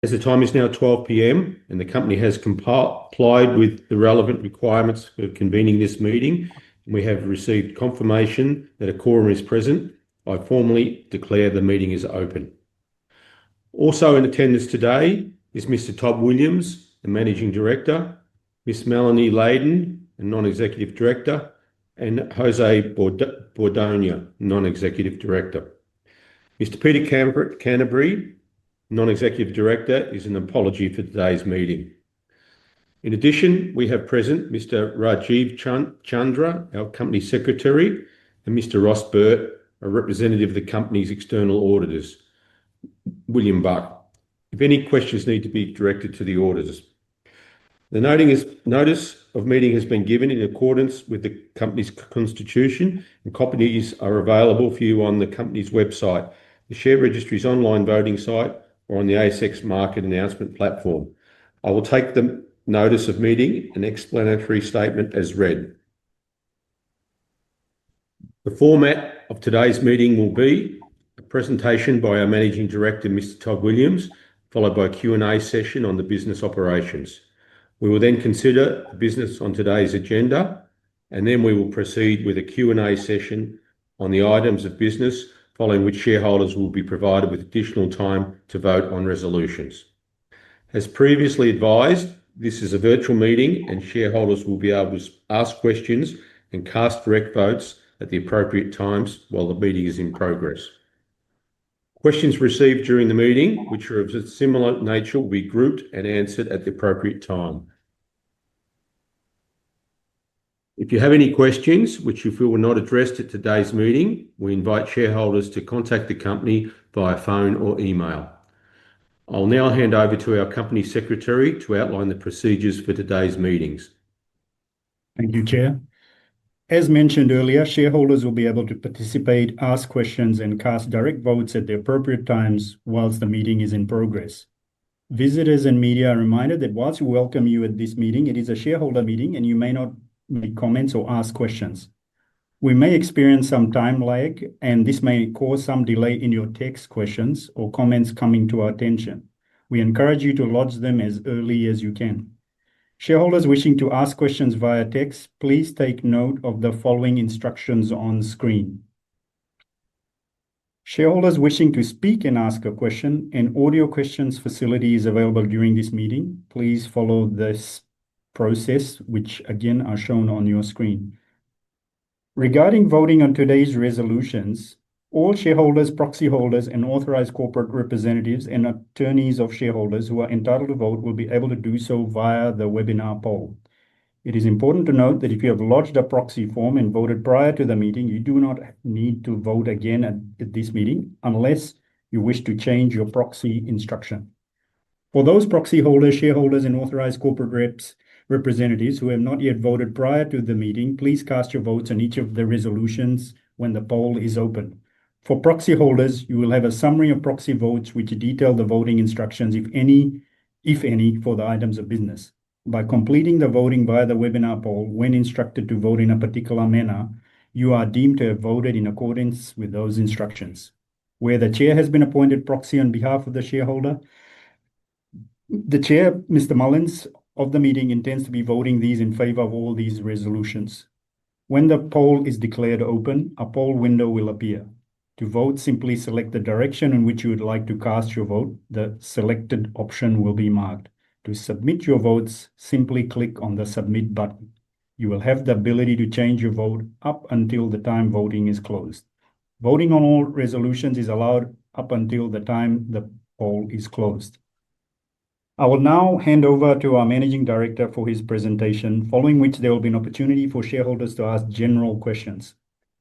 As the time is now 12 p.m. and the company has complied with the relevant requirements for convening this meeting, and we have received confirmation that a quorum is present, I formally declare the meeting is open. Also in attendance today is Mr. Todd Williams, the Managing Director, Miss Melanie Layden, a Non-Executive Director, and Jose Bordogna, Non-Executive Director. Mr. Peter Canterbury, Non-Executive Director, is an apology for today's meeting. In addition, we have present Mr. Rajiv Chandra, our Company Secretary, and Mr. Ross Burt, a representative of the company's external auditors, William Buck. If any questions need to be directed to the auditors. The notice of meeting has been given in accordance with the company's constitution, and copies are available for you on the company's website, the share registry's online voting site, or on the ASX market announcement platform. I will take the notice of meeting and explanatory statement as read. The format of today's meeting will be a presentation by our Managing Director, Mr. Todd Williams, followed by a Q&A session on the business operations. We will then consider the business on today's agenda, and then we will proceed with a Q&A session on the items of business, following which shareholders will be provided with additional time to vote on resolutions. As previously advised, this is a virtual meeting and shareholders will be able to ask questions and cast direct votes at the appropriate times while the meeting is in progress. Questions received during the meeting, which are of a similar nature, will be grouped and answered at the appropriate time. If you have any questions which you feel were not addressed at today's meeting, we invite shareholders to contact the company via phone or email. I'll now hand over to our Company Secretary to outline the procedures for today's meetings. Thank you, Chair. As mentioned earlier, shareholders will be able to participate, ask questions, and cast direct votes at the appropriate times whilst the meeting is in progress. Visitors and media are reminded that whilst we welcome you at this meeting, it is a shareholder meeting and you may not make comments or ask questions. We may experience some time lag, and this may cause some delay in your text questions or comments coming to our attention. We encourage you to lodge them as early as you can. Shareholders wishing to ask questions via text, please take note of the following instructions on screen. Shareholders wishing to speak and ask a question, an audio questions facility is available during this meeting. Please follow this process, which again are shown on your screen. Regarding voting on today's resolutions, all shareholders, proxy holders, and authorized corporate representatives and attorneys of shareholders who are entitled to vote will be able to do so via the webinar poll. It is important to note that if you have lodged a proxy form and voted prior to the meeting, you do not need to vote again at this meeting unless you wish to change your proxy instruction. For those proxy holders, shareholders, and authorized corporate representatives who have not yet voted prior to the meeting, please cast your votes on each of the resolutions when the poll is open. For proxy holders, you will have a summary of proxy votes which detail the voting instructions, if any, for the items of business. By completing the voting via the webinar poll, when instructed to vote in a particular manner, you are deemed to have voted in accordance with those instructions. Where the chair has been appointed proxy on behalf of the shareholder, the chair, Mr. Mullins, of the meeting intends to be voting these in favor of all these resolutions. When the poll is declared open, a poll window will appear. To vote, simply select the direction in which you would like to cast your vote. The selected option will be marked. To submit your votes, simply click on the submit button. You will have the ability to change your vote up until the time voting is closed. Voting on all resolutions is allowed up until the time the poll is closed. I will now hand over to our Managing Director for his presentation, following which there will be an opportunity for shareholders to ask general questions.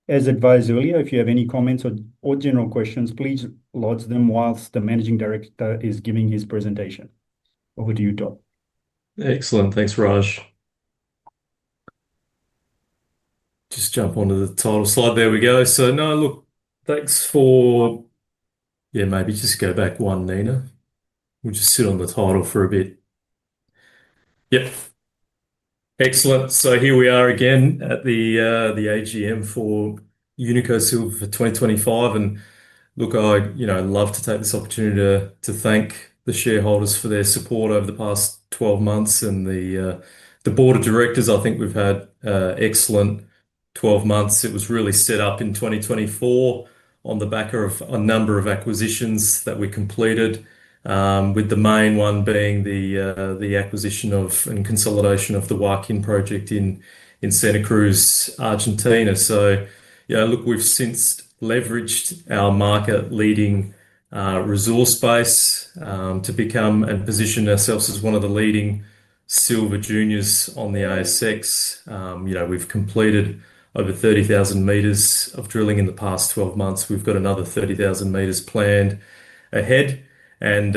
As advised earlier, if you have any comments or general questions, please lodge them whilst the Managing Director is giving his presentation. Over to you, Todd. Excellent. Thanks, Raj. Just jump onto the title slide. There we go. So, no, look, thanks for, maybe just go back one, Nina. We'll just sit on the title for a bit. Yep. Excellent. So here we are again at the AGM for Unico Silver for 2025. And look, I love to take this opportunity to thank the shareholders for their support over the past 12 months, and the board of directors. I think we've had excellent 12 months. It was really set up in 2024 on the back of a number of acquisitions that we completed, with the main one being the acquisition of and consolidation of the Joaquin project in Santa Cruz, Argentina. So, yeah, look, we've since leveraged our market-leading resource base to become and position ourselves as one of the leading silver juniors on the ASX. We've completed over 30,000 meters of drilling in the past 12 months. We've got another 30,000 meters planned ahead. And,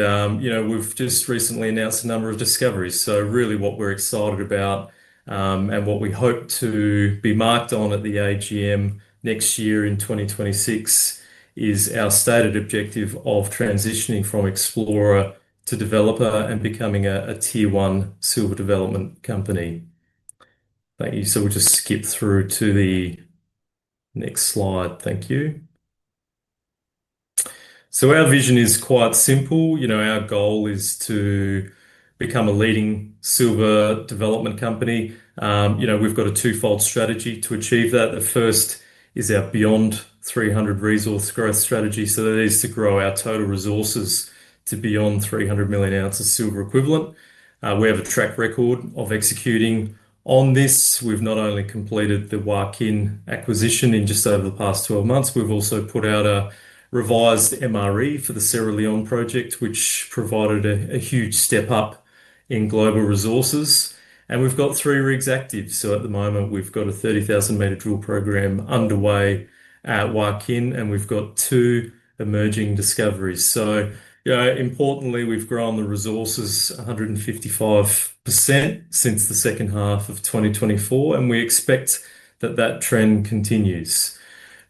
we've just recently announced a number of discoveries. So really what we're excited about, and what we hope to be marked on at the AGM next year in 2026 is our stated objective of transitioning from explorer to developer and becoming a tier one silver development company. Thank you. So we'll just skip through to the next slide. Thank you. So our vision is quite simple. Our goal is to become a leading silver development company. We've got a twofold strategy to achieve that. The first is our beyond 300 resource growth strategy. So that is to grow our total resources to beyond 300 million ounces silver equivalent. We have a track record of executing on this. We've not only completed the Joaquin acquisition in just over the past 12 months, we've also put out a revised MRE for the Cerro León project, which provided a huge step up in global resources. And we've got 3 rigs active. So at the moment, we've got a 30,000 meter drill program underway at Joaquin, and we've got 2 emerging discoveries. So, importantly, we've grown the resources 155% since the second half of 2024, and we expect that trend continues.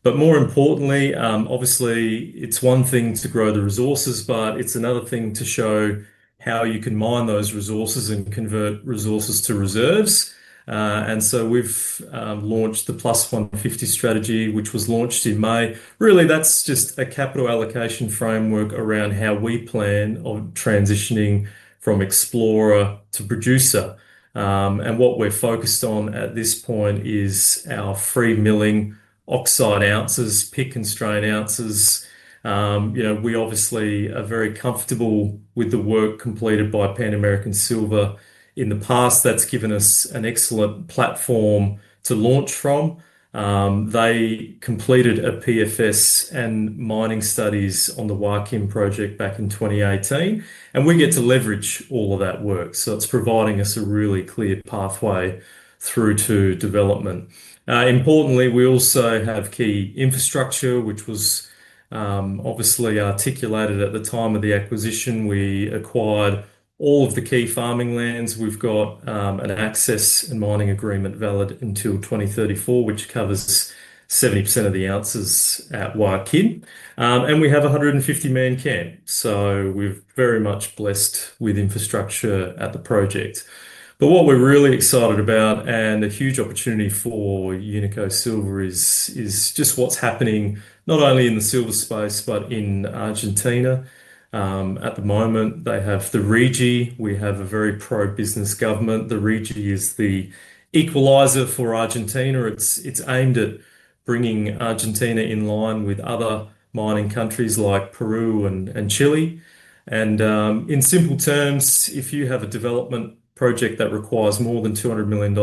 But more importantly, obviously, it's one thing to grow the resources, but it's another thing to show how you can mine those resources and convert resources to reserves. And so we've launched the Plus 150 strategy, which was launched in May. Really, that's just a capital allocation framework around how we plan on transitioning from explorer to producer. And what we're focused on at this point is our free milling oxide ounces, pick and strain ounces. We obviously are very comfortable with the work completed by Pan American Silver in the past. That's given us an excellent platform to launch from. They completed a PFS and mining studies on the Joaquin project back in 2018, and we get to leverage all of that work. So it's providing us a really clear pathway through to development. Importantly, we also have key infrastructure, which was obviously articulated at the time of the acquisition. We acquired all of the key farming lands. We've got an access and mining agreement valid until 2034, which covers 70% of the ounces at Joaquin. And we have a 150-man camp. So we're very much blessed with infrastructure at the project. But what we're really excited about and a huge opportunity for Unico Silver is just what's happening not only in the silver space, but in Argentina. At the moment, they have the RIGI. We have a very pro-business government. The RIGI is the equalizer for Argentina. It's aimed at bringing Argentina in line with other mining countries like Peru and Chile. And in simple terms, if you have a development project that requires more than $200 million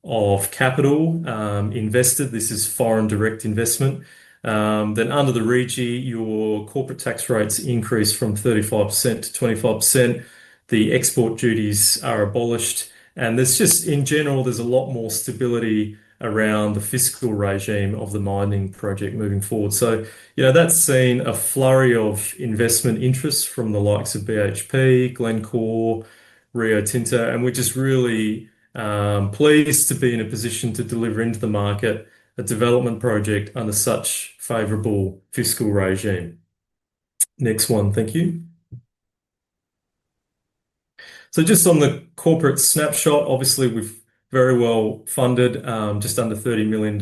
of capital invested, this is foreign direct investment, then under the RIGI, your corporate tax rates increase from 35% to 25%. The export duties are abolished. And there's just, in general, there's a lot more stability around the fiscal regime of the mining project moving forward. So, that's seen a flurry of investment interest from the likes of BHP, Glencore, Rio Tinto, and we're just really pleased to be in a position to deliver into the market a development project under such favorable fiscal regime. Next one, thank you. So just on the corporate snapshot, obviously we've very well funded, just under $30 million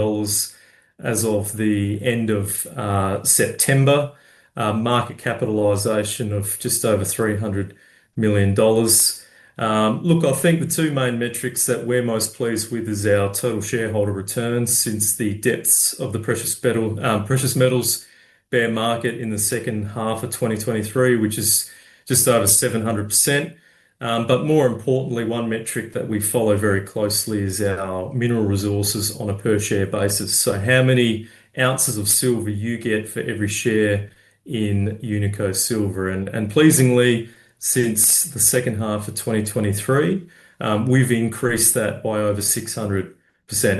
as of the end of September. market capitalization of just over $300 million. Look, I think the two main metrics that we're most pleased with is our total shareholder returns since the depths of the precious metals bear market in the second half of 2023, which is just over 700%. But more importantly, one metric that we follow very closely is our mineral resources on a per share basis. So how many ounces of silver you get for every share in Unico Silver. And pleasingly, since the second half of 2023, we've increased that by over 600%.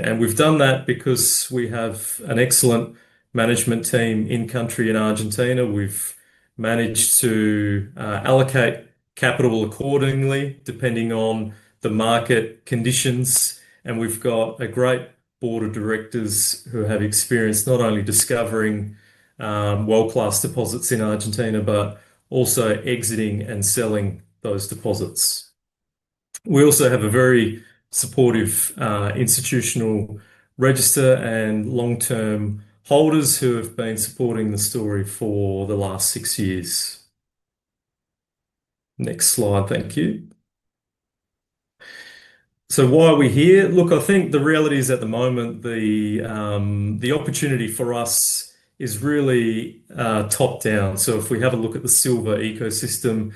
And we've done that because we have an excellent management team in country in Argentina. We've managed to allocate capital accordingly, depending on the market conditions. And we've got a great board of directors who have experience not only discovering world-class deposits in Argentina, but also exiting and selling those deposits. We also have a very supportive institutional register and long-term holders who have been supporting the story for the last 6 years. Next slide, thank you. So why are we here? Look, I think the reality is at the moment, the opportunity for us is really top down. So if we have a look at the silver ecosystem,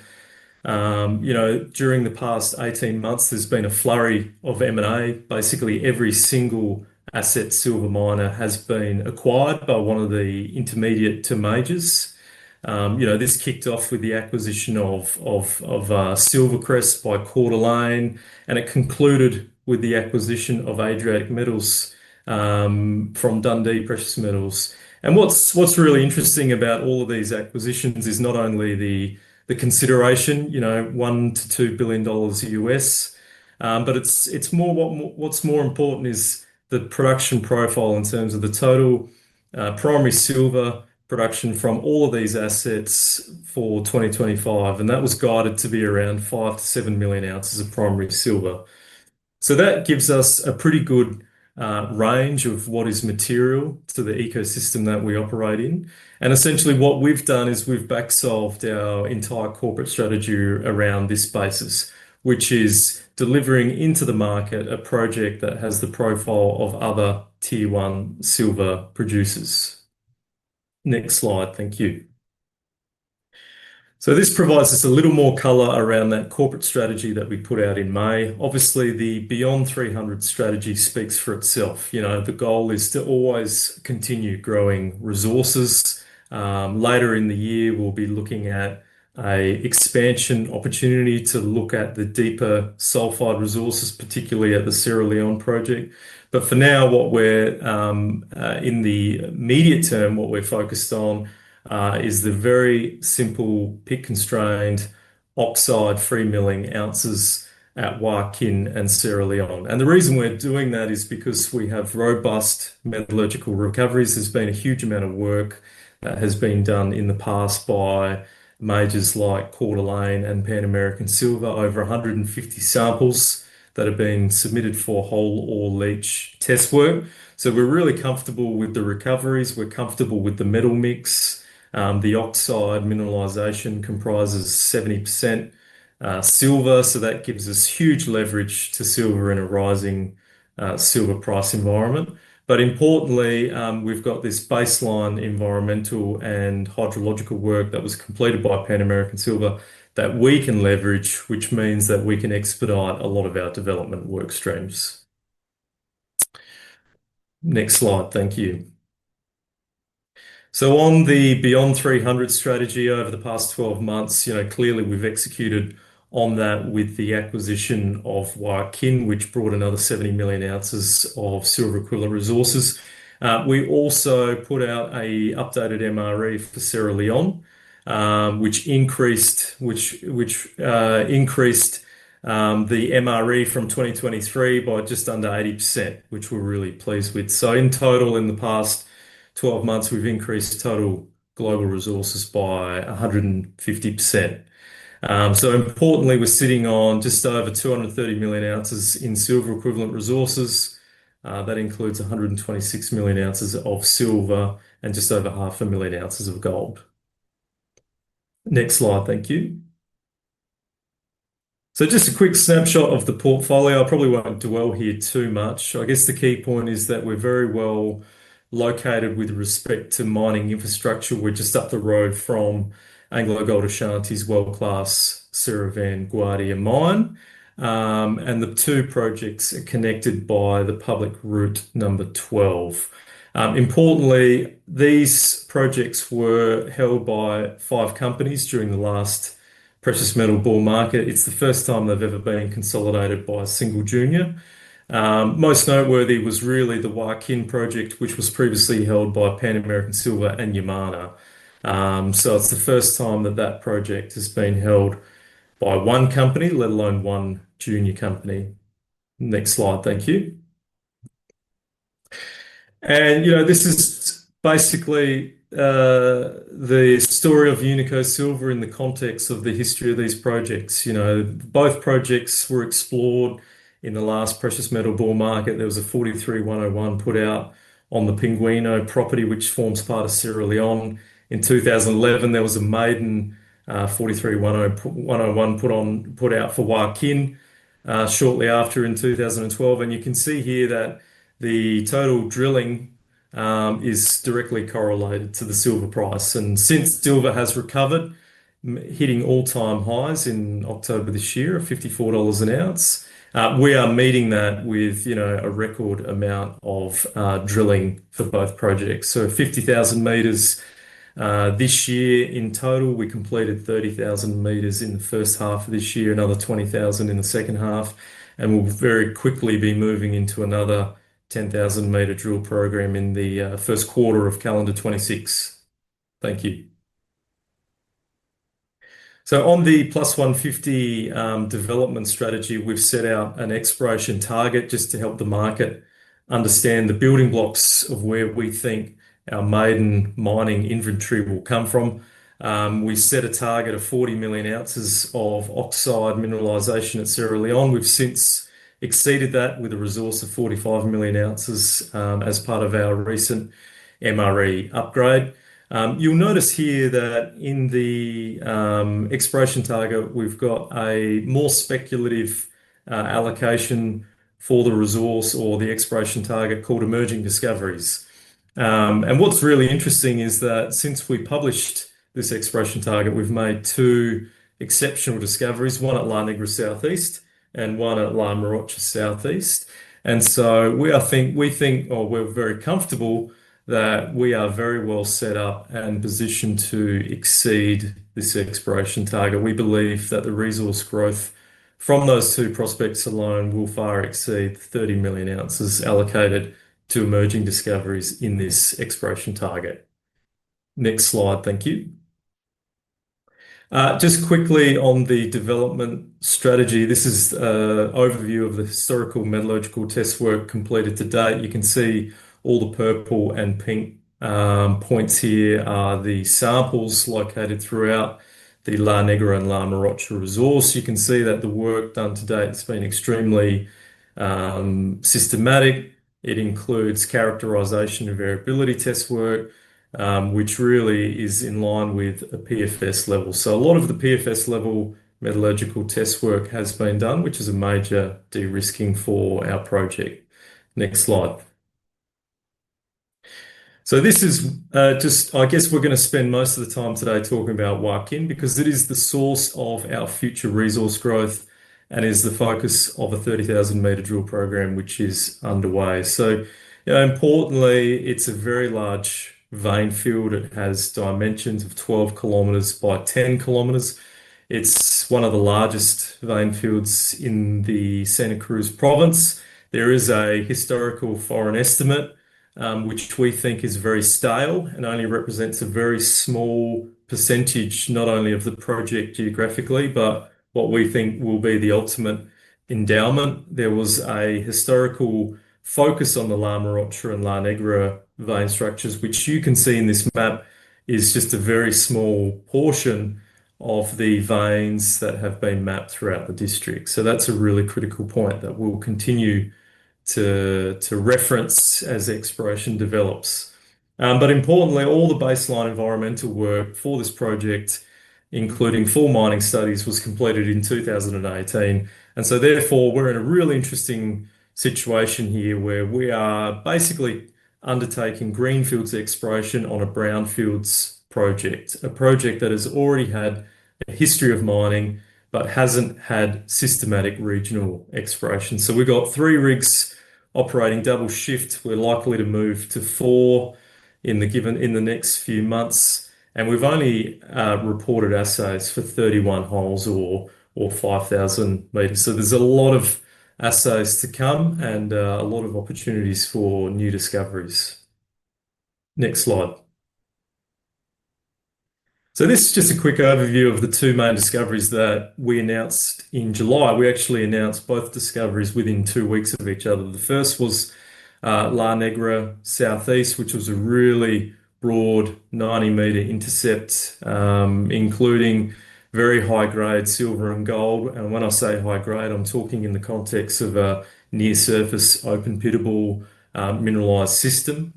during the past 18 months, there's been a flurry of M&A. Basically, every single asset silver miner has been acquired by one of the intermediate to majors. This kicked off with the acquisition of Silvercrest by Coeur d'Alene, and it concluded with the acquisition of Adriatic Metals from Dundee Precious Metals. And what's really interesting about all of these acquisitions is not only the consideration, $1 to $2 billion US, but it's more what's more important is the production profile in terms of the total primary silver production from all of these assets for 2025, and that was guided to be around 5 to 7 million ounces of primary silver. So that gives us a pretty good range of what is material to the ecosystem that we operate in. And essentially what we've done is we've back solved our entire corporate strategy around this basis, which is delivering into the market a project that has the profile of other tier one silver producers. Next slide, thank you. So this provides us a little more color around that corporate strategy that we put out in May. Obviously, the Beyond 300 strategy speaks for itself. The goal is to always continue growing resources. Later in the year, we'll be looking at a expansion opportunity to look at the deeper sulfide resources, particularly at the Sierra Leone project. But for now, what we're in the immediate term, what we're focused on is the very simple pit-constrained oxide free milling ounces at Joaquin and Sierra Leone. And the reason we're doing that is because we have robust metallurgical recoveries. There's been a huge amount of work that has been done in the past by majors like Coeur d'Alene and Pan American Silver, over 150 samples that have been submitted for whole ore leach test work. So we're really comfortable with the recoveries. We're comfortable with the metal mix. The oxide mineralization comprises 70% silver, so that gives us huge leverage to silver in a rising silver price environment. But importantly, we've got this baseline environmental and hydrological work that was completed by Pan American Silver that we can leverage, which means that we can expedite a lot of our development work streams. Next slide, thank you. So on the Beyond 300 strategy over the past 12 months, clearly we've executed on that with the acquisition of Joaquin, which brought another 70 million ounces of silver equivalent resources. We also put out a updated MRE for Sierra Leone, which increased the MRE from 2023 by just under 80%, which we're really pleased with. So in total, in the past 12 months, we've increased total global resources by 150%. So importantly, we're sitting on just over 230 million ounces in silver equivalent resources. That includes 126 million ounces of silver and just over 500,000 ounces of gold. Next slide, thank you. So just a quick snapshot of the portfolio. I probably won't dwell here too much. I guess the key point is that we're very well located with respect to mining infrastructure. We're just up the road from AngloGold Ashanti's world-class Seravan Guardia mine. And the two projects are connected by the public route number 12. Importantly, these projects were held by 5 companies during the last precious metal bull market. It's the first time they've ever been consolidated by a single junior. Most noteworthy was really the Joaquin project, which was previously held by Pan American Silver and Yamana. So it's the first time that that project has been held by one company, let alone one junior company. Next slide, thank you. And, this is basically the story of Unico Silver in the context of the history of these projects. Both projects were explored in the last precious metal bull market. There was a 43-101 put out on the Pinguino property, which forms part of Sierra Leone. In 2011, there was a maiden 43-101 put out for Joaquin shortly after in 2012. And you can see here that the total drilling is directly correlated to the silver price. And since silver has recovered, hitting all-time highs in October this year of $54 an ounce, we are meeting that with, a record amount of drilling for both projects. So 50,000 meters this year in total. We completed 30,000 meters in the first half of this year, another 20,000 in the second half, and we'll very quickly be moving into another 10,000 meter drill program in the first quarter of calendar 26. Thank you. So on the plus 150 development strategy, we've set out an exploration target just to help the market understand the building blocks of where we think our maiden mining inventory will come from. We set a target of 40 million ounces of oxide mineralization at Sierra Leone. We've since exceeded that with a resource of 45 million ounces as part of our recent MRE upgrade. You'll notice here that in the exploration target, we've got a more speculative allocation for the resource or the exploration target called emerging discoveries. And what's really interesting is that since we published this exploration target, we've made 2 exceptional discoveries, one at La Negra Southeast and one at La Morocha Southeast. And so we think, or we're very comfortable that we are very well set up and positioned to exceed this exploration target. We believe that the resource growth from those 2 prospects alone will far exceed 30 million ounces allocated to emerging discoveries in this exploration target. Next slide, thank you. Just quickly on the development strategy, this is an overview of the historical metallurgical test work completed to date. You can see all the purple and pink points here are the samples located throughout the La Negra and La Morocha resource. You can see that the work done to date has been extremely systematic. It includes characterization and variability test work, which really is in line with a PFS level. So a lot of the PFS level metallurgical test work has been done, which is a major de-risking for our project. Next slide. So this is I guess we're going to spend most of the time today talking about Joaquin because it is the source of our future resource growth and is the focus of a 30,000 meter drill program, which is underway. So, importantly, it's a very large vein field. It has dimensions of 12 kilometers by 10 kilometers. It's one of the largest vein fields in the Santa Cruz province. There is a historical foreign estimate, which we think is very stale and only represents a very small percentage, not only of the project geographically, but what we think will be the ultimate endowment. There was a historical focus on the La Morocha and La Negra vein structures, which you can see in this map is just a very small portion of the veins that have been mapped throughout the district. So that's a really critical point that we'll continue to reference as exploration develops. But importantly, all the baseline environmental work for this project including full mining studies, was completed in 2018. And so therefore, we're in a really interesting situation here where we are basically undertaking greenfields exploration on a brownfields project, a project that has already had a history of mining but hasn't had systematic regional exploration. So we've got 3 rigs operating double shift. We're likely to move to 4 in the next few months, and we've only reported assays for 31 holes or 5,000 meters. So there's a lot of assays to come and a lot of opportunities for new discoveries. Next slide. So this is just a quick overview of the 2 main discoveries that we announced in July. We actually announced both discoveries within 2 weeks of each other. The first was La Negra Southeast, which was a really broad 90-meter intercept, including very high-grade silver and gold. And when I say high-grade, I'm talking in the context of a near-surface open-pittable mineralized system.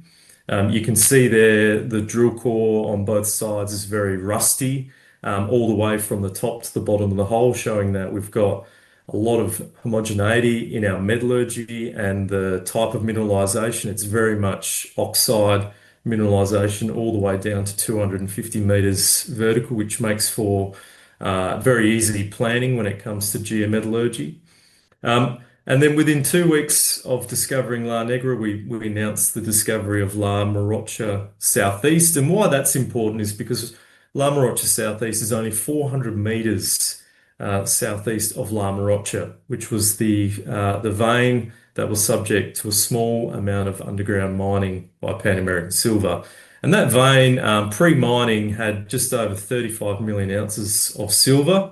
You can see there the drill core on both sides is very rusty, all the way from the top to the bottom of the hole, showing that we've got a lot of homogeneity in our metallurgy and the type of mineralization. It's very much oxide mineralization all the way down to 250 meters vertical, which makes for very easy planning when it comes to geometallurgy. And then within 2 weeks of discovering La Negra, we announced the discovery of La Morocha Southeast. And why that's important is because La Morocha Southeast is only 400 meters southeast of La Morocha, which was the vein that was subject to a small amount of underground mining by Pan American Silver. And that vein, pre-mining, had just over 35 million ounces of silver.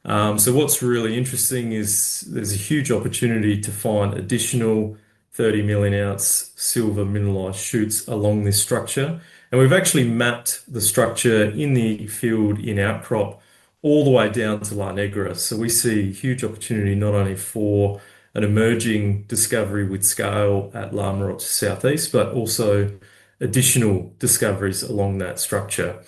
So what's really interesting is there's a huge opportunity to find additional 30 million ounce silver mineralized shoots along this structure. And we've actually mapped the structure in the field in outcrop all the way down to La Negra. So we see huge opportunity not only for an emerging discovery with scale at La Morocha Southeast, but also additional discoveries along that structure.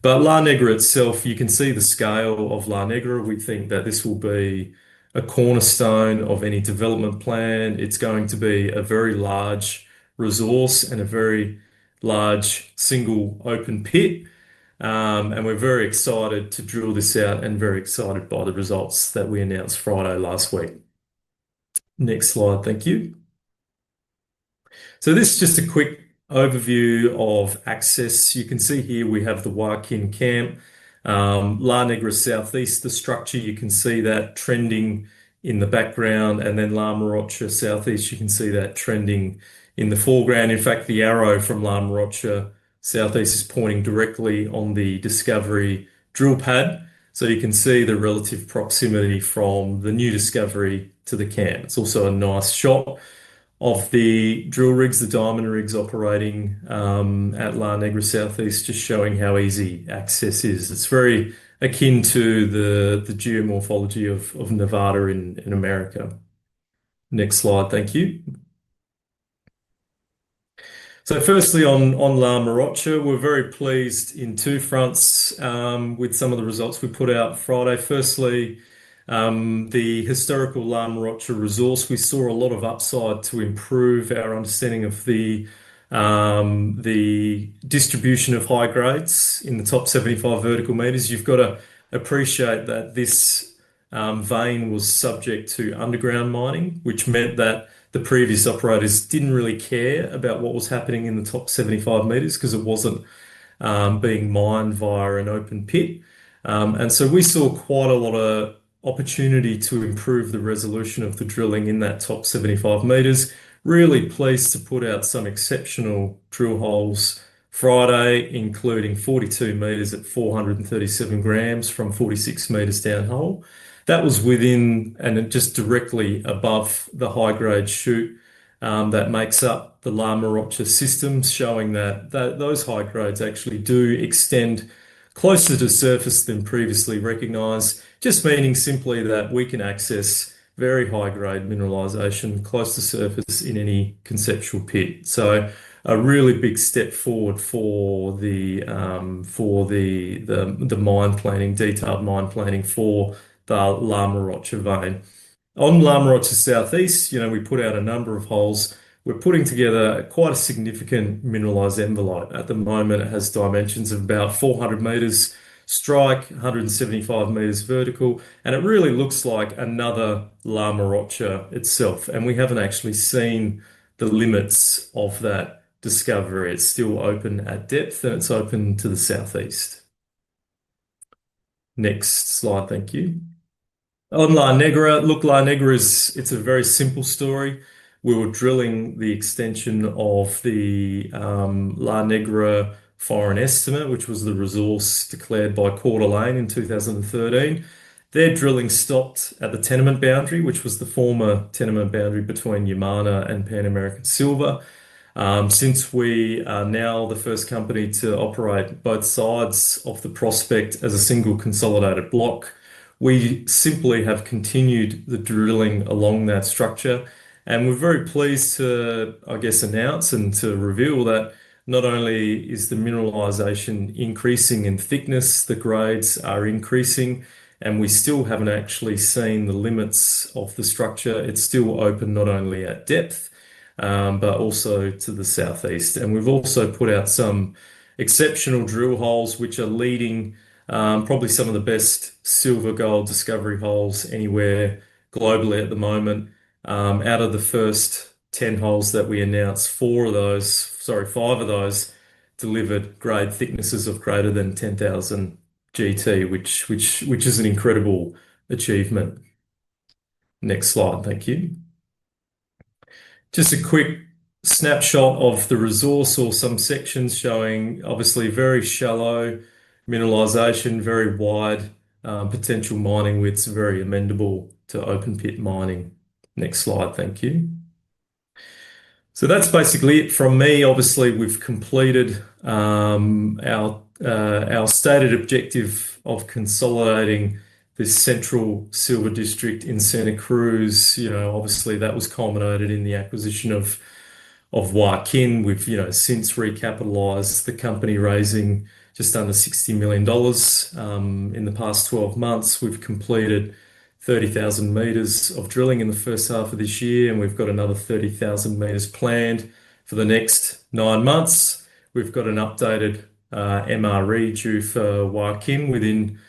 But La Negra itself, you can see the scale of La Negra. We think that this will be a cornerstone of any development plan. It's going to be a very large resource and a very large single open pit. And we're very excited to drill this out and very excited by the results that we announced Friday last week. Next slide, thank you. So this is just a quick overview of access. You can see here we have the Joaquin camp, La Negra Southeast, the structure, you can see that trending in the background, and then La Morocha Southeast, you can see that trending in the foreground. In fact, the arrow from La Morocha Southeast is pointing directly on the discovery drill pad. So you can see the relative proximity from the new discovery to the camp. It's also a nice shot of the drill rigs, the diamond rigs operating at La Negra Southeast, just showing how easy access is. It's very akin to the geomorphology of Nevada in America. Next slide, thank you. So firstly, on La Morocha, we're very pleased in 2 fronts with some of the results we put out Friday. Firstly, the historical La Morocha resource, we saw a lot of upside to improve our understanding of the distribution of high grades in the top 75 vertical meters. You've got to appreciate that this vein was subject to underground mining, which meant that the previous operators didn't really care about what was happening in the top 75 meters because it wasn't being mined via an open pit. And so we saw quite a lot of opportunity to improve the resolution of the drilling in that top 75 meters. Really pleased to put out some exceptional drill holes Friday, including 42 meters at 437 grams from 46 meters downhole. That was within and just directly above the high-grade shoot that makes up the La Morocha system, showing that those high grades actually do extend closer to surface than previously recognized, just meaning simply that we can access very high-grade mineralization close to surface in any conceptual pit. So a really big step forward for the mine planning, detailed mine planning for the Lama Rocha vein. On Lama Rocha Southeast, we put out a number of holes. We're putting together quite a significant mineralized envelope. At the moment, it has dimensions of about 400 meters strike, 175 meters vertical, and it really looks like another Lama Rocha itself. And we haven't actually seen the limits of that discovery. It's still open at depth and it's open to the southeast. Next slide, thank you. On La Negra, look, La Negra it's a very simple story. We were drilling the extension of the La Negra foreign estimate, which was the resource declared by Coeur d'Alene in 2013. Their drilling stopped at the tenement boundary, which was the former tenement boundary between Yamana and Pan American Silver. Since we are now the first company to operate both sides of the prospect as a single consolidated block, we simply have continued the drilling along that structure. And we're very pleased to, I guess, announce and to reveal that not only is the mineralization increasing in thickness, the grades are increasing, and we still haven't actually seen the limits of the structure. It's still open not only at depth, but also to the southeast. And we've also put out some exceptional drill holes, which are leading probably some of the best silver gold discovery holes anywhere globally at the moment. Out of the first 10 holes that we announced, 5 of those delivered grade thicknesses of greater than 10,000 GT, which is an incredible achievement. Next slide, thank you. Just a quick snapshot of the resource, or some sections showing obviously very shallow mineralization, very wide potential mining widths, very amenable to open pit mining. Next slide, thank you. So that's basically it from me. Obviously, we've completed our stated objective of consolidating this central silver district in Santa Cruz. Obviously that was culminated in the acquisition of Joaquin. We've since recapitalized the company, raising just under $60 million in the past 12 months. We've completed 30,000 meters of drilling in the first half of this year, and we've got another 30,000 meters planned for the next 9 months. We've got an updated MRE due for Joaquin within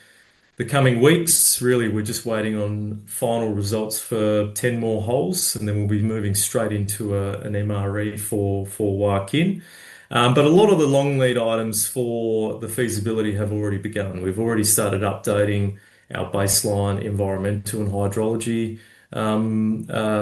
the coming weeks. Really, we're just waiting on final results for 10 more holes, and then we'll be moving straight into an MRE for Joaquin. But a lot of the long lead items for the feasibility have already begun. We've already started updating our baseline environmental and hydrology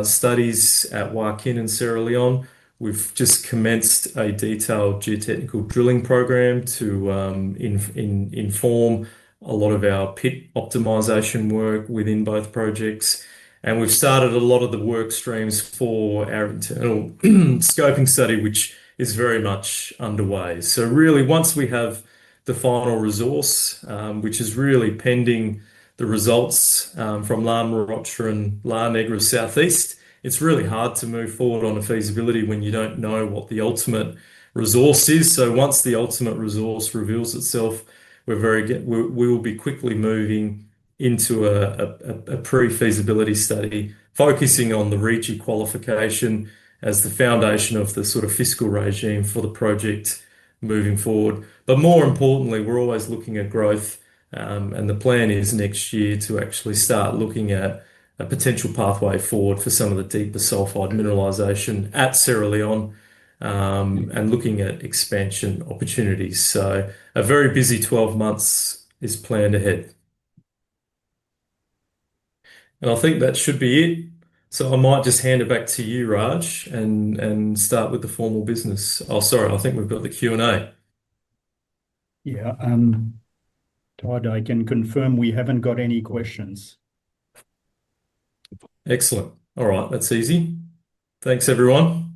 studies at Joaquin and Cerro León. We've just commenced a detailed geotechnical drilling program to inform a lot of our pit optimization work within both projects. And we've started a lot of the work streams for our internal scoping study, which is very much underway. So really, once we have the final resource, which is really pending the results from Lama Rocha and La Negra Southeast, it's really hard to move forward on a feasibility when you don't know what the ultimate resource is. So once the ultimate resource reveals itself, we will be quickly moving into a pre-feasibility study, focusing on the RIGI qualification as the foundation of the sort of fiscal regime for the project moving forward. But more importantly, we're always looking at growth, and the plan is next year to actually start looking at a potential pathway forward for some of the deeper sulfide mineralization at Cerro León, and looking at expansion opportunities. So a very busy 12 months is planned ahead. And I think that should be it. So I might just hand it back to you, Raj, and start with the formal business. Oh, sorry, I think we've got the Q&A. Yeah, Todd, I can confirm we haven't got any questions. Excellent. All right, that's easy. Thanks, everyone.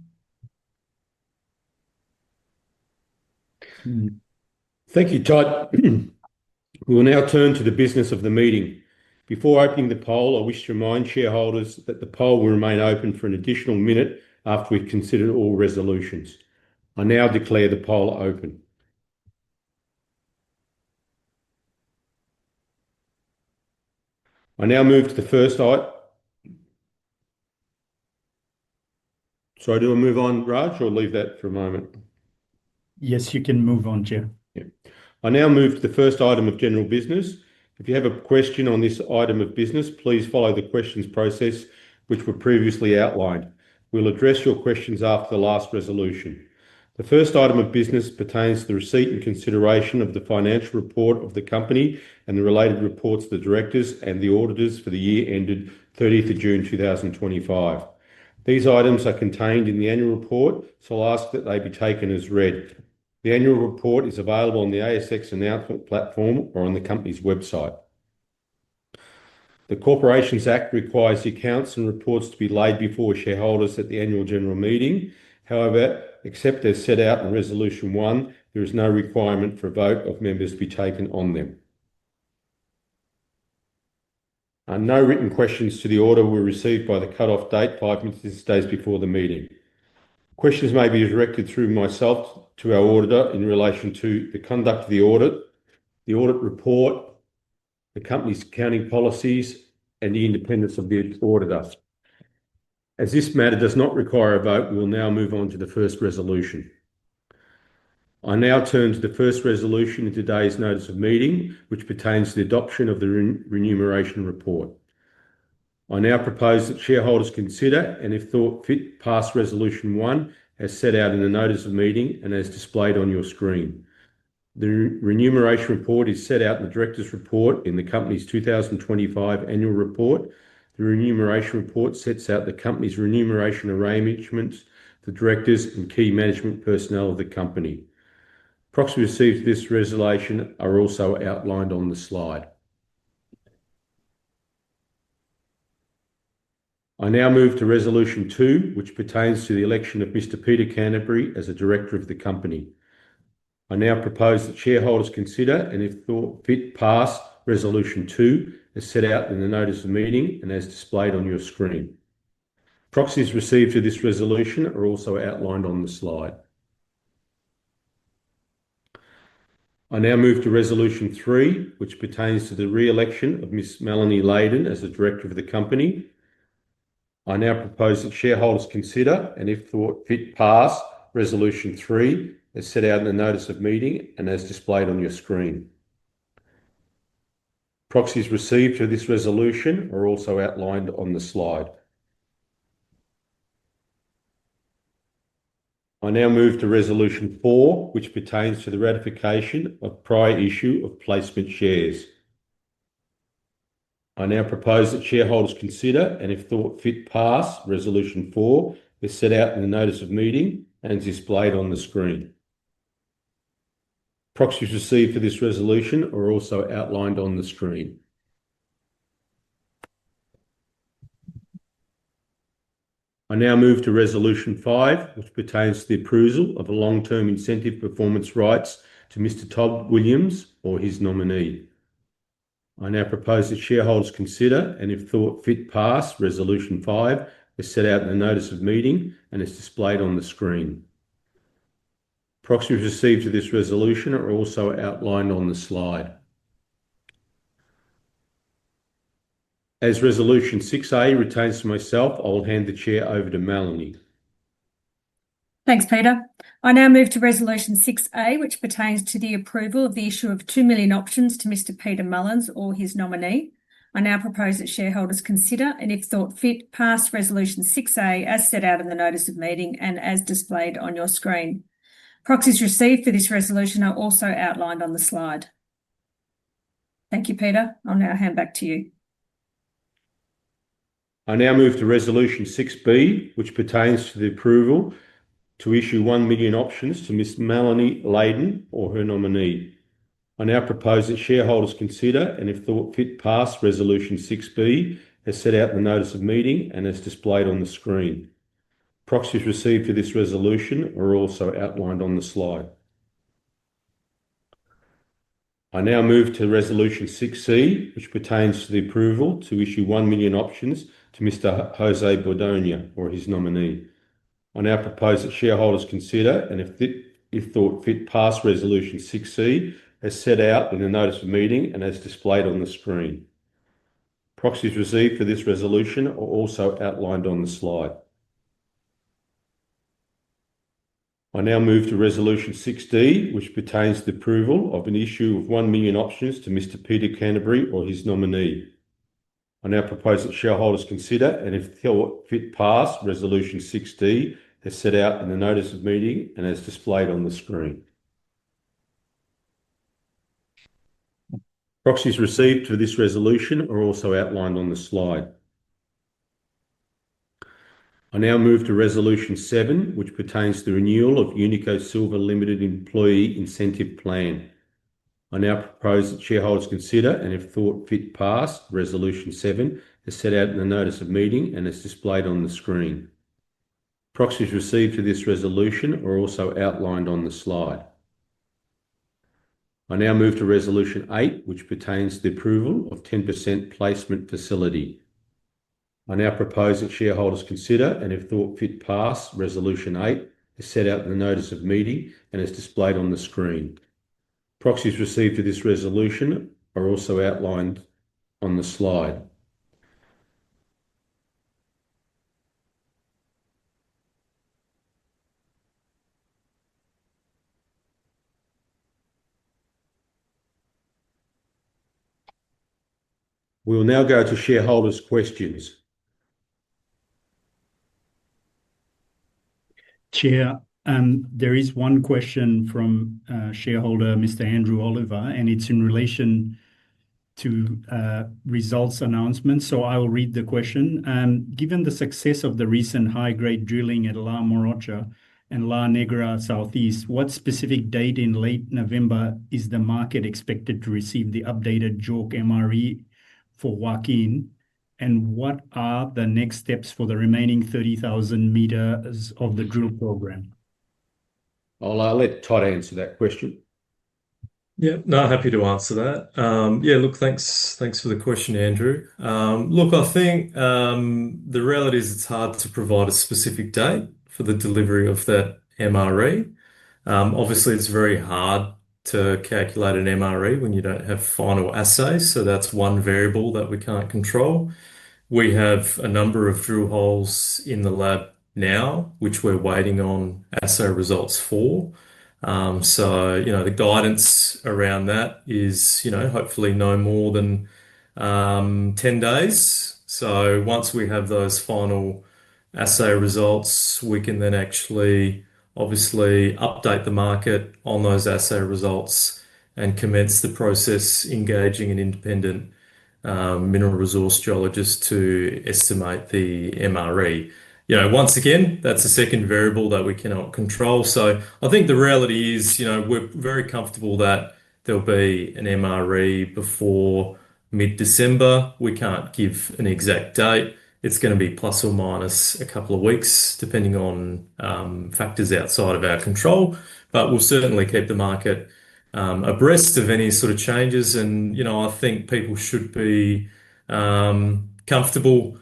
Thank you, Todd. We will now turn to the business of the meeting. Before opening the poll, I wish to remind shareholders that the poll will remain open for an additional minute after we've considered all resolutions. I now declare the poll open. I now move to the first item. Sorry, do I move on, Raj, or leave that for a moment? Yes, you can move on, Chair. Yeah. I now move to the first item of general business. If you have a question on this item of business, please follow the questions process which were previously outlined. We'll address your questions after the last resolution. The first item of business pertains to the receipt and consideration of the financial report of the company and the related reports of the directors and the auditors for the year ended 30th of June 2025. These items are contained in the annual report, so I'll ask that they be taken as read. The annual report is available on the ASX announcement platform or on the company's website. The Corporations Act requires the accounts and reports to be laid before shareholders at the annual general meeting. However, except as set out in Resolution 1, there is no requirement for a vote of members to be taken on them. No written questions to the order were received by the cut-off date 5 business days before the meeting. Questions may be directed through myself to our auditor in relation to the conduct of the audit report, the company's accounting policies, and the independence of the auditor. As this matter does not require a vote, we will now move on to the first resolution. I now turn to the first resolution in today's notice of meeting, which pertains to the adoption of the remuneration report. I now propose that shareholders consider, and if thought fit, pass Resolution 1 as set out in the notice of meeting and as displayed on your screen. The remuneration report is set out in the director's report in the company's 2025 annual report. The remuneration report sets out the company's remuneration arrangements for directors and key management personnel of the company. Proxies received for this resolution are also outlined on the slide. I now move to Resolution 2, which pertains to the election of Mr. Peter Canterbury as a director of the company. I now propose that shareholders consider, and if thought fit, pass Resolution 2 as set out in the notice of meeting and as displayed on your screen. Proxies received for this resolution are also outlined on the slide. I now move to Resolution 3, which pertains to the re-election of Ms. Melanie Layden as the director of the company. I now propose that shareholders consider, and if thought fit, pass Resolution 3 as set out in the notice of meeting and as displayed on your screen. Proxies received for this resolution are also outlined on the slide. I now move to Resolution 4, which pertains to the ratification of prior issue of placement shares. I now propose that shareholders consider, and if thought fit, pass Resolution 4 as set out in the notice of meeting and displayed on the screen. Proxies received for this resolution are also outlined on the screen. I now move to Resolution 5, which pertains to the approval of a long-term incentive performance rights to Mr. Todd Williams or his nominee. I now propose that shareholders consider, and if thought fit, pass Resolution 5 as set out in the notice of meeting and as displayed on the screen. Proxies received to this resolution are also outlined on the slide. As Resolution 6A retains to myself, I will hand the chair over to Melanie. Thanks, Peter. I now move to Resolution 6A, which pertains to the approval of the issue of 2 million options to Mr. Peter Mullins or his nominee. I now propose that shareholders consider, and if thought fit, pass Resolution 6A as set out in the notice of meeting and as displayed on your screen. Proxies received for this resolution are also outlined on the slide. Thank you, Peter. I'll now hand back to you. I now move to Resolution 6B, which pertains to the approval to issue 1 million options to Ms. Melanie Layden or her nominee. I now propose that shareholders consider, and if thought fit, pass Resolution 6B as set out in the notice of meeting and as displayed on the screen. Proxies received for this resolution are also outlined on the slide. I now move to Resolution 6C, which pertains to the approval to issue 1 million options to Mr. Jose Bordogna or his nominee. I now propose that shareholders consider, and if thought fit, pass Resolution 6C as set out in the notice of meeting and as displayed on the screen. Proxies received for this resolution are also outlined on the slide. I now move to Resolution 6D, which pertains to the approval of an issue of 1 million options to Mr. Peter Canterbury or his nominee. I now propose that shareholders consider, and if thought fit, pass Resolution 6D as set out in the notice of meeting and as displayed on the screen. Proxies received for this resolution are also outlined on the slide. I now move to Resolution 7, which pertains to the renewal of Unico Silver Limited Employee Incentive Plan. I now propose that shareholders consider, and if thought fit, pass Resolution 7 as set out in the notice of meeting and as displayed on the screen. Proxies received for this resolution are also outlined on the slide. I now move to Resolution 8, which pertains to the approval of 10% placement facility. I now propose that shareholders consider, and if thought fit, pass Resolution 8 as set out in the notice of meeting and as displayed on the screen. Proxies received for this resolution are also outlined on the slide. We will now go to shareholders' questions. Chair, there is one question from shareholder Mr. Andrew Oliver, and it's in relation to results announcements. So I will read the question. Given the success of the recent high-grade drilling at La Morocha and La Negra Southeast, what specific date in late November is the market expected to receive the updated JORC MRE for Joaquin? And what are the next steps for the remaining 30,000 meters of the drill program? I'll let Todd answer that question. Yeah, no, happy to answer that. Yeah, look, thanks for the question, Andrew. Look, I think the reality is it's hard to provide a specific date for the delivery of that MRE. Obviously, it's very hard to calculate an MRE when you don't have final assays, so that's one variable that we can't control. We have a number of drill holes in the lab now, which we're waiting on assay results for. So, the guidance around that is, hopefully no more than 10 days. So once we have those final assay results, we can then actually obviously update the market on those assay results and commence the process engaging an independent mineral resource geologist to estimate the MRE. Once again, that's a second variable that we cannot control. So I think the reality is, we're very comfortable that there'll be an MRE before mid-December. We can't give an exact date. It's going to be plus or minus a couple of weeks, depending on factors outside of our control. But we'll certainly keep the market abreast of any sort of changes. And, I think people should be comfortable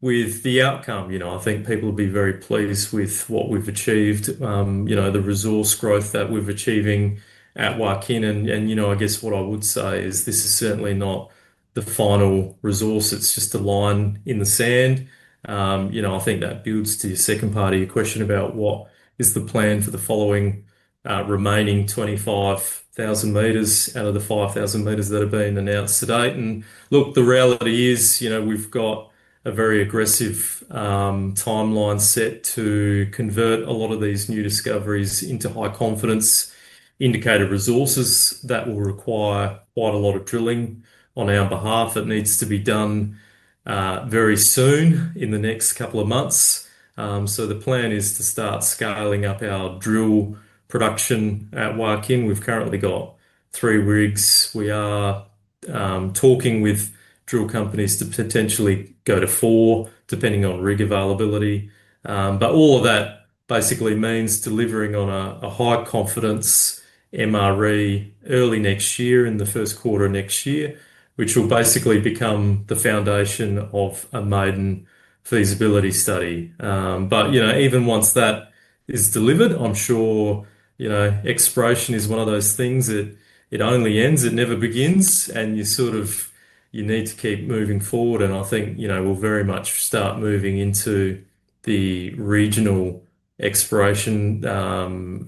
with the outcome. I think people will be very pleased with what we've achieved, the resource growth that we're achieving at Joaquin. And I guess what I would say is this is certainly not the final resource. It's just a line in the sand. I think that builds to your second part of your question about what is the plan for the following remaining 25,000 meters out of the 5,000 meters that have been announced to date. And look, the reality is, we've got a very aggressive timeline set to convert a lot of these new discoveries into high confidence indicated resources that will require quite a lot of drilling on our behalf. It needs to be done very soon in the next couple of months. So the plan is to start scaling up our drill production at Joaquin. We've currently got 3 rigs. We are talking with drill companies to potentially go to 4, depending on rig availability. But all of that basically means delivering on a high confidence MRE early next year, in the first quarter of next year, which will basically become the foundation of a maiden feasibility study. But even once that is delivered, I'm sure exploration is one of those things that it only ends, it never begins, and you need to keep moving forward. And I think we'll very much start moving into the regional exploration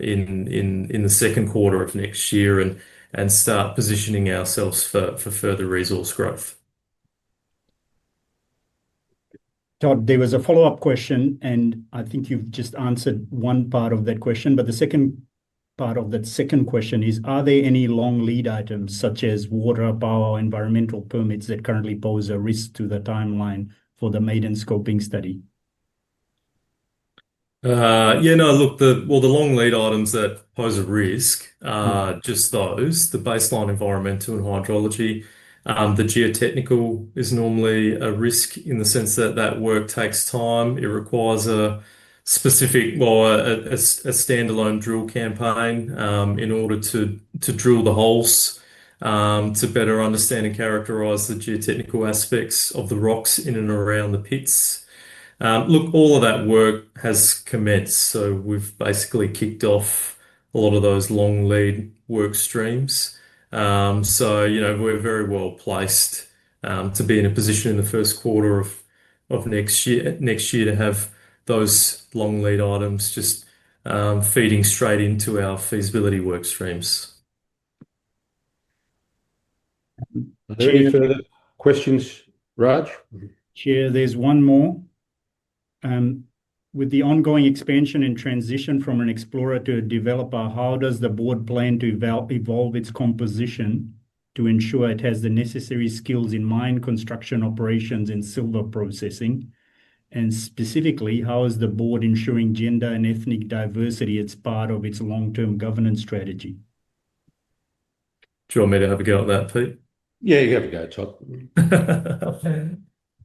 in the second quarter of next year, and start positioning ourselves for further resource growth. Todd, there was a follow-up question, and I think you've just answered one part of that question, but the second part of that second question is, are there any long lead items such as water, power, environmental permits that currently pose a risk to the timeline for the maiden scoping study? Look, the long lead items that pose a risk are just those, the baseline environmental and hydrology. The geotechnical is normally a risk in the sense that that work takes time. It requires a specific, a standalone drill campaign in order to drill the holes, to better understand and characterize the geotechnical aspects of the rocks in and around the pits. Look, all of that work has commenced, so we've basically kicked off a lot of those long lead work streams. We're very well placed to be in a position in the first quarter of next year to have those long lead items just feeding straight into our feasibility work streams. Are there any further questions, Raj? Chair, there's one more. With the ongoing expansion and transition from an explorer to a developer, how does the board plan to evolve its composition to ensure it has the necessary skills in mine construction operations and silver processing? And specifically, how is the board ensuring gender and ethnic diversity as part of its long-term governance strategy? Do you want me to have a go at that, Pete? Yeah, you have a go, Todd.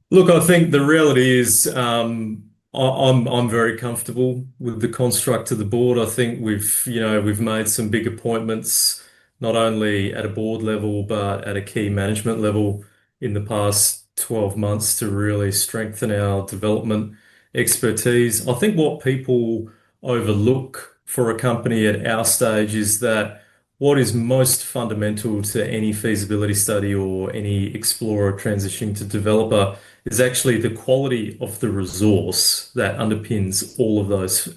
Look, I think the reality is, I'm very comfortable with the construct of the board. I think we've made some big appointments, not only at a board level, but at a key management level in the past 12 months to really strengthen our development expertise. I think what people overlook for a company at our stage is that what is most fundamental to any feasibility study or any explorer transitioning to developer is actually the quality of the resource that underpins all of those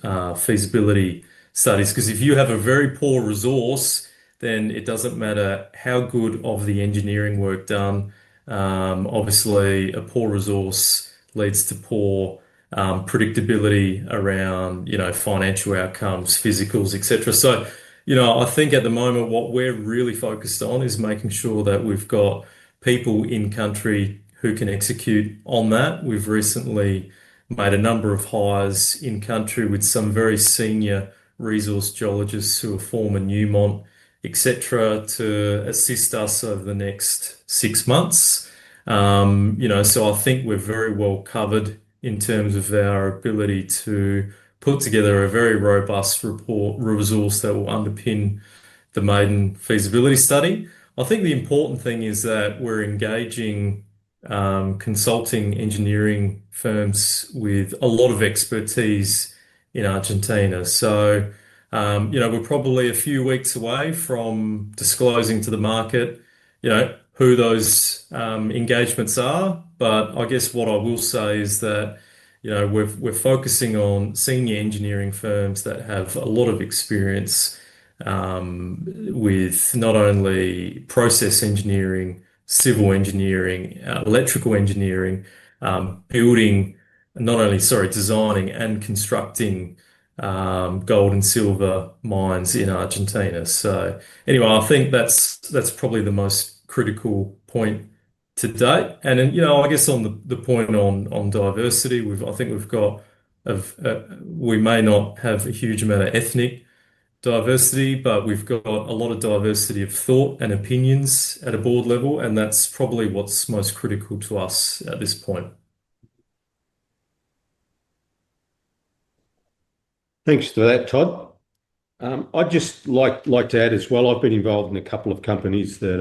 feasibility studies. Because if you have a very poor resource, then it doesn't matter how good of the engineering work done. Obviously, a poor resource leads to poor predictability around financial outcomes, physicals, etc. So, I think at the moment what we're really focused on is making sure that we've got people in country who can execute on that. We've recently made a number of hires in country with some very senior resource geologists who are former Newmont, etc., to assist us over the next 6 months. So I think we're very well covered in terms of our ability to put together a very robust resource that will underpin the maiden feasibility study. I think the important thing is that we're engaging consulting engineering firms with a lot of expertise in Argentina. So, we're probably a few weeks away from disclosing to the market, who those engagements are. But I guess what I will say is that, we're focusing on senior engineering firms that have a lot of experience with not only process engineering, civil engineering, electrical engineering, designing and constructing gold and silver mines in Argentina. So anyway, I think that's probably the most critical point to date. And then, I guess on the point on diversity, I think we've got we may not have a huge amount of ethnic diversity, but we've got a lot of diversity of thought and opinions at a board level, and that's probably what's most critical to us at this point. Thanks for that, Todd. I'd just like to add as well, I've been involved in a couple of companies that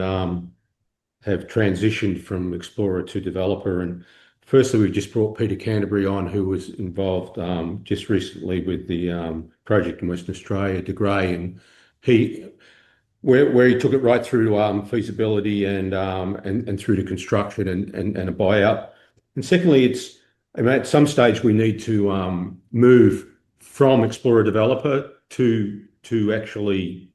have transitioned from explorer to developer, and Firstly, we've just brought Peter Canterbury on, who was involved just recently with the project in Western Australia, De Grey, and where he took it right through feasibility and through to construction and a buyout. And secondly, at some stage we need to move from explorer developer to actually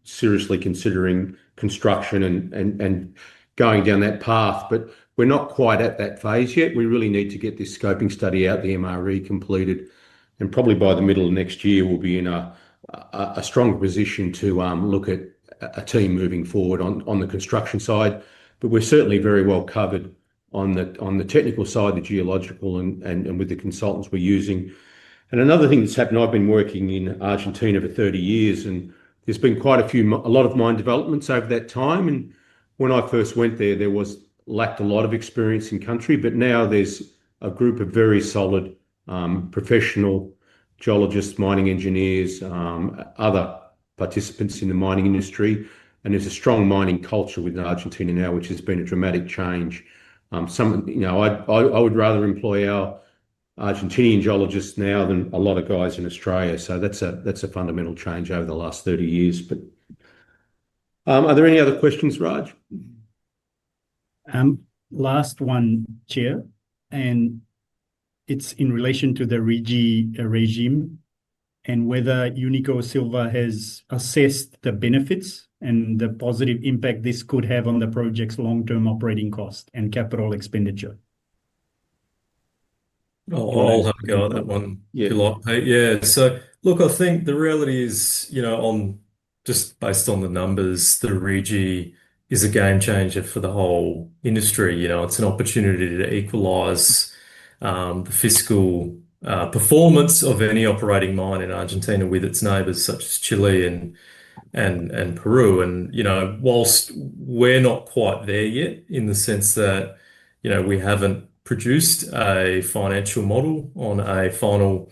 seriously considering construction and going down that path. But we're not quite at that phase yet. We really need to get this scoping study out, the MRE completed, and probably by the middle of next year we'll be in a stronger position to look at a team moving forward on the construction side. But we're certainly very well covered on the technical side, the geological, and with the consultants we're using. And another thing that's happened, I've been working in Argentina for 30 years, and there's been a lot of mine developments over that time. And when I first went there, lacked a lot of experience in country, but now there's a group of very solid professional geologists, mining engineers, other participants in the mining industry, and there's a strong mining culture within Argentina now, which has been a dramatic change. I would rather employ our Argentinian geologists now than a lot of guys in Australia. So that's a fundamental change over the last 30 years. But are there any other questions, Raj? Last one, Chair, and it's in relation to the RIGI regime and whether Unico Silver has assessed the benefits and the positive impact this could have on the project's long-term operating cost and capital expenditure. I'll have a go at that one, if you like, Pete. Yeah. So, look, I think the reality is, just based on the numbers, the RIGI is a game changer for the whole industry. It's an opportunity to equalise the fiscal performance of any operating mine in Argentina with its neighbours such as Chile and Peru. And whilst we're not quite there yet in the sense that we haven't produced a financial model on a final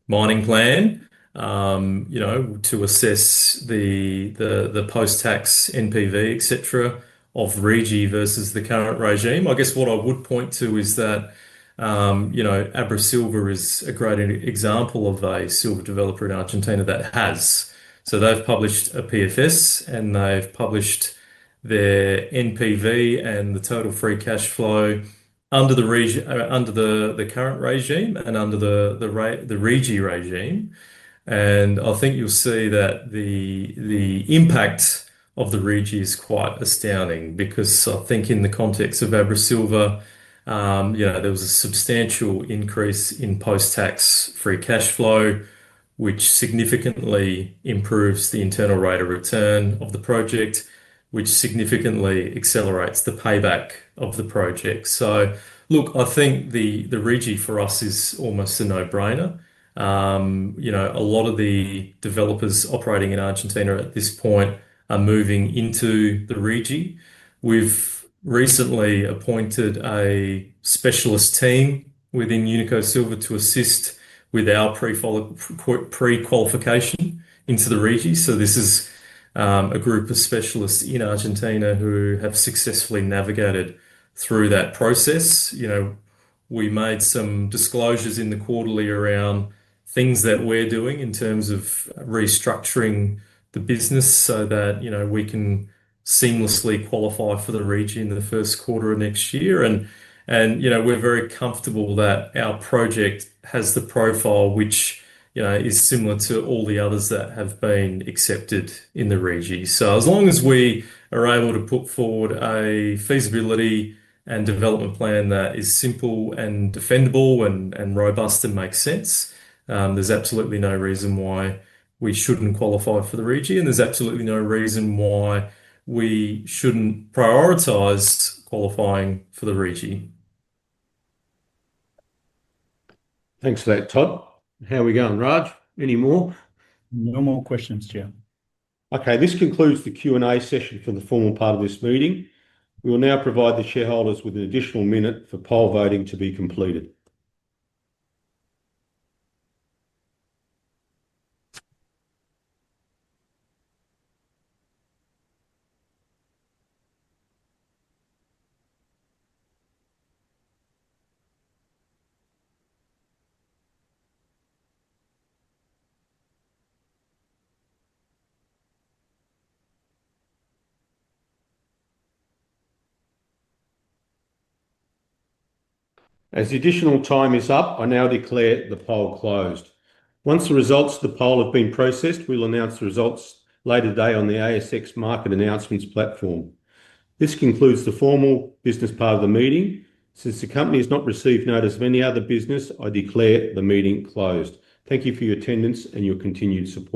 mining plan, to assess the post-tax NPV, etc., of RIGI versus the current regime. I guess what I would point to is that Abra Silver is a great example of a silver developer in Argentina that has. So they've published a PFS and they've published their NPV and the total free cash flow under the current regime and under the RIGI regime. And I think you'll see that the impact of the RIGI is quite astounding, because I think in the context of Abra Silver, there was a substantial increase in post-tax free cash flow, which significantly improves the internal rate of return of the project, which significantly accelerates the payback of the project. So, look, I think the RIGI for us is almost a no-brainer. A lot of the developers operating in Argentina at this point are moving into the RIGI. We've recently appointed a specialist team within Unico Silver to assist with our pre-qualification into the RIGI. So this is a group of specialists in Argentina who have successfully navigated through that process. We made some disclosures in the quarterly around things that we're doing in terms of restructuring the business so that we can seamlessly qualify for the RIGI in the first quarter of next year. And we're very comfortable that our project has the profile which is similar to all the others that have been accepted in the RIGI. So as long as we are able to put forward a feasibility and development plan that is simple and defendable and robust and makes sense, there's absolutely no reason why we shouldn't qualify for the RIGI, and there's absolutely no reason why we shouldn't prioritise qualifying for the RIGI. Thanks for that, Todd. How are we going, Raj? Any more? No more questions, Chair. Okay, this concludes the Q&A session for the formal part of this meeting. We will now provide the shareholders with an additional minute for poll voting to be completed. As the additional time is up, I now declare the poll closed. Once the results of the poll have been processed, we'll announce the results later today on the ASX Market Announcements platform. This concludes the formal business part of the meeting. Since the company has not received notice of any other business, I declare the meeting closed. Thank you for your attendance and your continued support.